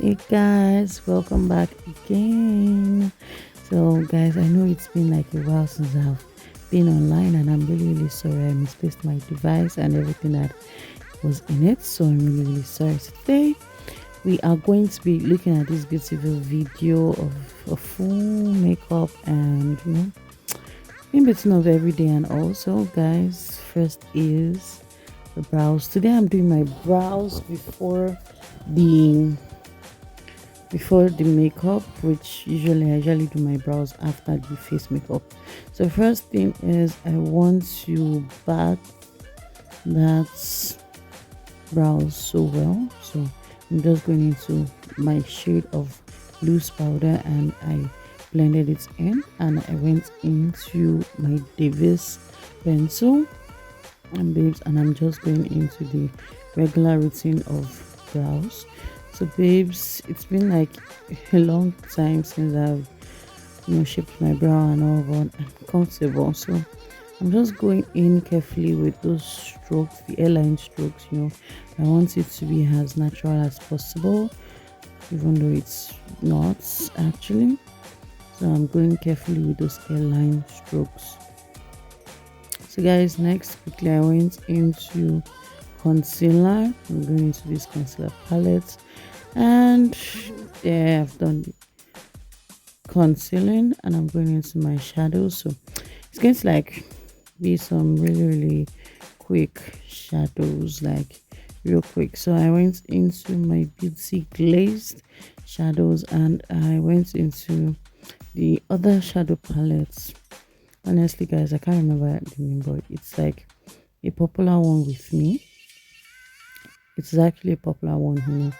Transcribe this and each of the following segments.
Hey guys, welcome back again. So guys, I know it's been like a while since I've been online, and I'm really sorry I misplaced my device and everything that was in it. So I'm really sorry. So today we are going to be looking at this beautiful video of a full makeup and in between of every day. And also guys, first is the brows. Today I'm doing my brows the before the makeup, which I usually do my brows after the face makeup. So first thing is I want to bat that brows so well. So I'm just going into my shade of loose powder and I blended it in, and I went into my Davis pencil and babes, and I'm just going into the regular routine of brows. So babes, it's been like a long time since I've shaped my brow and all, but I'm comfortable. So I'm just going in carefully with those strokes, the airline strokes. I want it to be as natural as possible, even though it's not actually. So I'm going carefully with those airline strokes. So guys, next quickly I went into concealer. I'm going into this concealer palette, and yeah, I've done the concealing, and I'm going into my shadows. So it's going to like be some really quick shadows, like real quick. So I went into my beauty glazed shadows, and I went into the other shadow palettes. Honestly guys, I can't remember the name, but it's like a popular one with me. It's actually a popular one,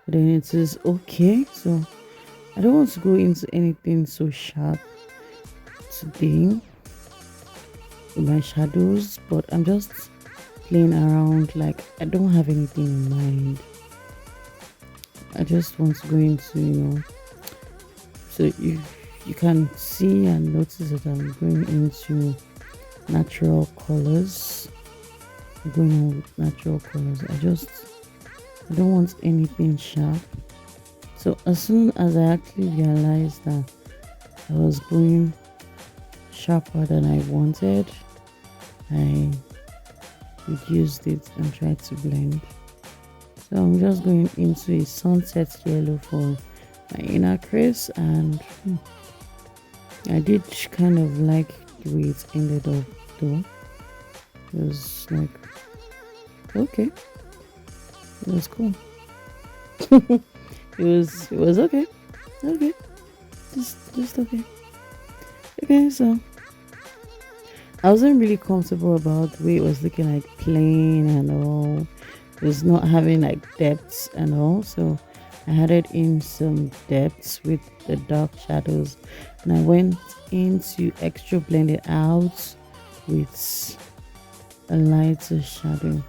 but then it is okay. So I don't want to go into anything so sharp today with my shadows, but I'm just playing around. Like, I don't have anything in mind. I just want to go into, so you can see and notice that I'm going into natural colors. I'm going on with natural colors. I don't want anything sharp. So as soon as I actually realized that I was going sharper than I wanted, I reduced it and tried to blend. So I'm just going into a sunset yellow for my inner crease, and I did kind of like the way it ended up though. It was like okay, it was cool. it was okay, okay, just okay. Okay, so I wasn't really comfortable about the way it was looking, like plain and all. It was not having like depths and all. So I added in some depths with the dark shadows, and I went into extra blended out with a lighter shadow.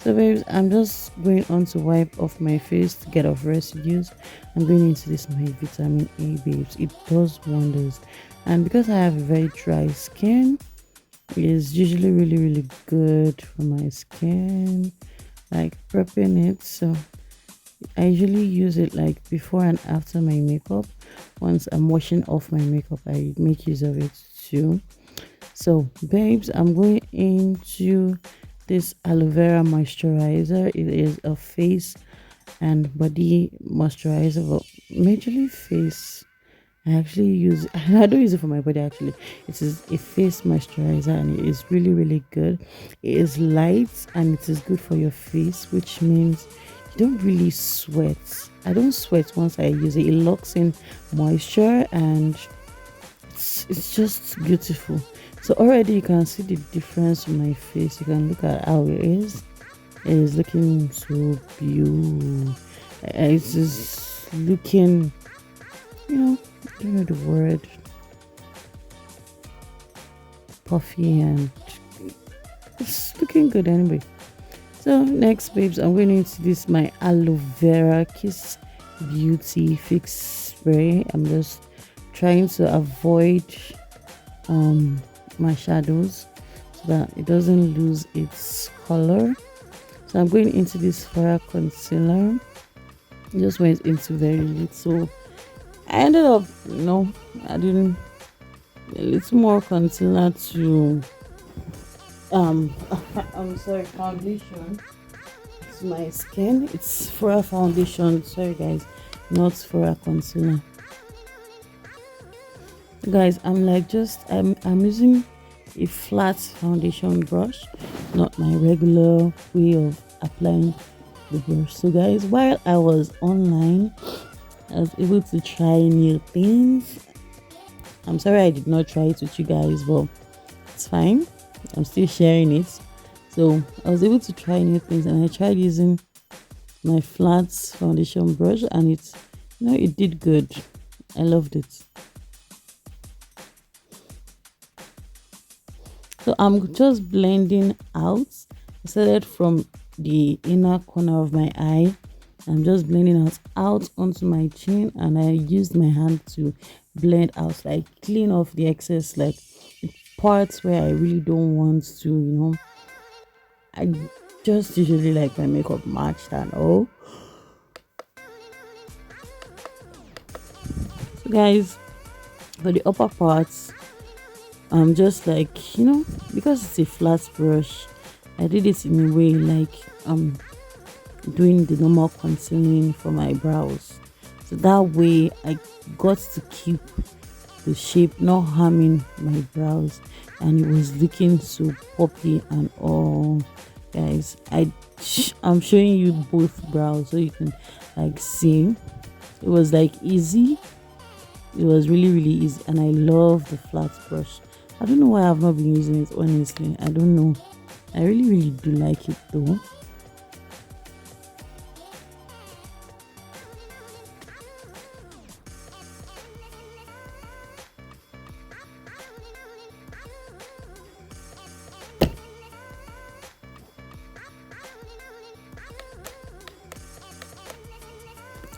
So babes, I'm just going on to wipe off my face to get off residues. I'm going into this my vitamin A babes. It does wonders, and because I have a very dry skin, it is usually really good for my skin, like prepping it. So I usually use it like before and after my makeup. Once I'm washing off my makeup, I make use of it too. So babes, I'm going into this aloe vera moisturizer. It is a face and body moisturizer, but majorly face. I actually use I don't use it for my body actually. It is a face moisturizer, and it is really good. It is light and it is good for your face, which means you don't really sweat. I don't sweat once I use it. It locks in moisture, and it's just beautiful. So already you can see the difference in my face. You can look at how it is. It is looking so beautiful. It's just looking, I don't know the word, puffy, and it's looking good anyway. So next babes, I'm going into this my aloe vera kiss beauty fix spray. I'm just trying to avoid my shadows so that it doesn't lose its color. So I'm going into this Farah concealer, Just went into very late, so I ended up, adding a little more concealer to um I'm sorry, foundation to my skin. It's for a foundation, sorry guys, not for a concealer. Guys, I'm using a flat foundation brush, not my regular way of applying the brush. So guys, while I was online, I was able to try new things. I'm sorry I did not try it with you guys, but it's fine. I'm still sharing it. So I was able to try new things, and I tried using my flat foundation brush, and it did good. I loved it. So I'm just blending out. I started from the inner corner of my eye. I'm just blending out onto my chin, and I used my hand to blend out, like clean off the excess, like the parts where I really don't want to, I just usually like my makeup matched and all. So guys, for the upper parts, I'm just like, because it's a flat brush, I did it in a way like doing the normal concealing for my brows. So that way I got to keep the shape, not harming my brows, and it was looking so poppy and all. Guys, I'm showing you both brows so you can like see. It was like easy. It was really really easy, and I love the flat brush. I don't know why I've not been using it, honestly. I don't know. I really really do like it though.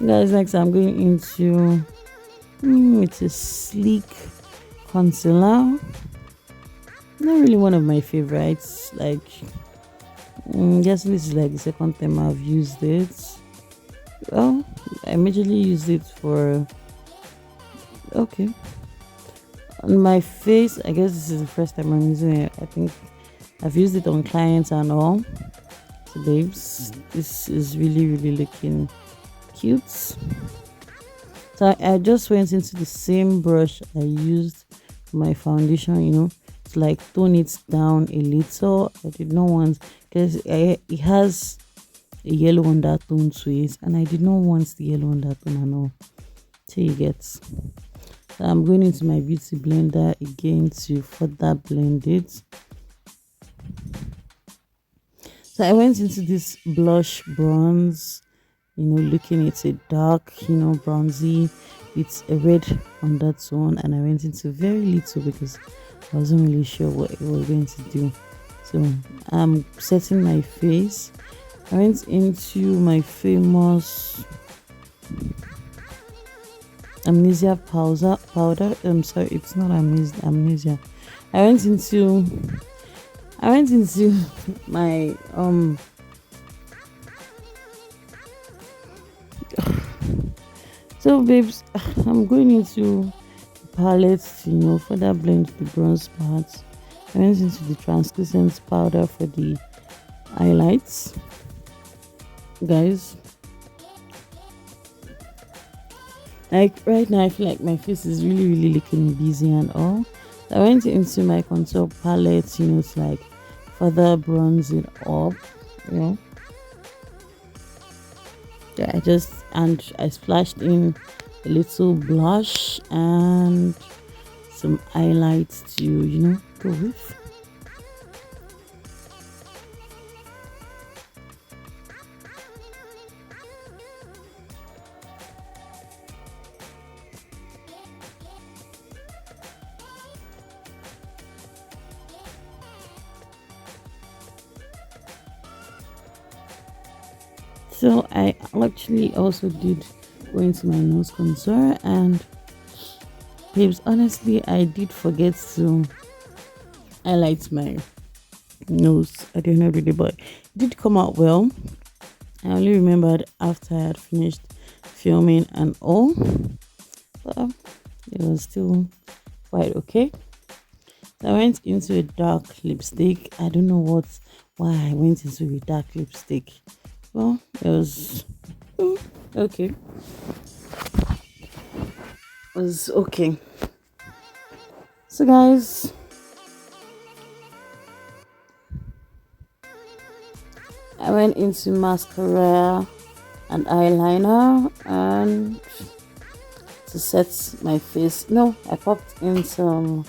Guys, next I'm going into it's a sleek concealer. Not really one of my favorites. Like, guessing this is like the second time I've used it. Well, I majorly used it for okay on my face. I guess this is the first time I'm using it. I think I've used it on clients and all. So, babes, this is really really looking cute. So I just went into the same brush I used for my foundation, to like tone it down a little. I did not want, because it has a yellow undertone to it, and I did not want the yellow undertone and all. So you get. So I'm going into my beauty blender again to further blend it. So I went into this blush bronze, looking it's a dark, bronzy with a red undertone, and I went into very little because I wasn't really sure what it was going to do. So I'm setting my face. I went into my famous amnesia powder. I'm sorry, it's not amnesia. I went into my so babes, I'm going into palette to further blend the bronze parts. I went into the translucent powder for the highlights. Guys, like right now I feel like my face is really really looking busy and all. So I went into my contour palette, to like further bronze it up, Yeah, I splashed in a little blush and some highlights to go with. So I actually also did go into my nose contour, and babes, honestly I did forget to highlight my nose at the end of the day, but it did come out well. I only remembered after I had finished filming and all, but it was still quite okay. I went into a dark lipstick. I don't know why I went into a dark lipstick. Well, it was okay. It was okay. So guys, I went into mascara and eyeliner and to set my face. No, I popped in some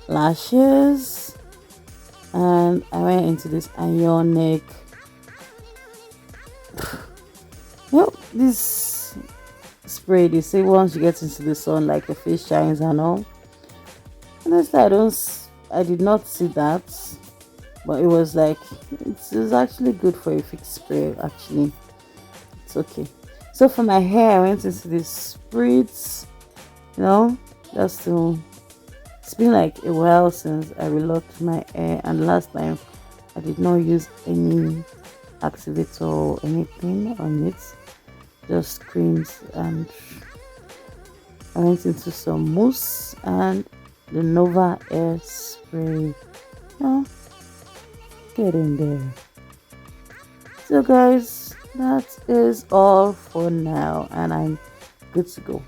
lashes and I went into this ionic. This spray they say once you get into the sun, like your face shines and all. Honestly, I did not see that, but it was like it's actually good for a fixed spray. Actually, it's okay. So for my hair, I went into this spritz, you know, just to. It's been like a while since I relocked my hair, and last time I did not use any activator or anything on it, just creams, and I went into some mousse and the Nova hair spray. Oh, get in there. So guys, that is all for now, and I'm good to go.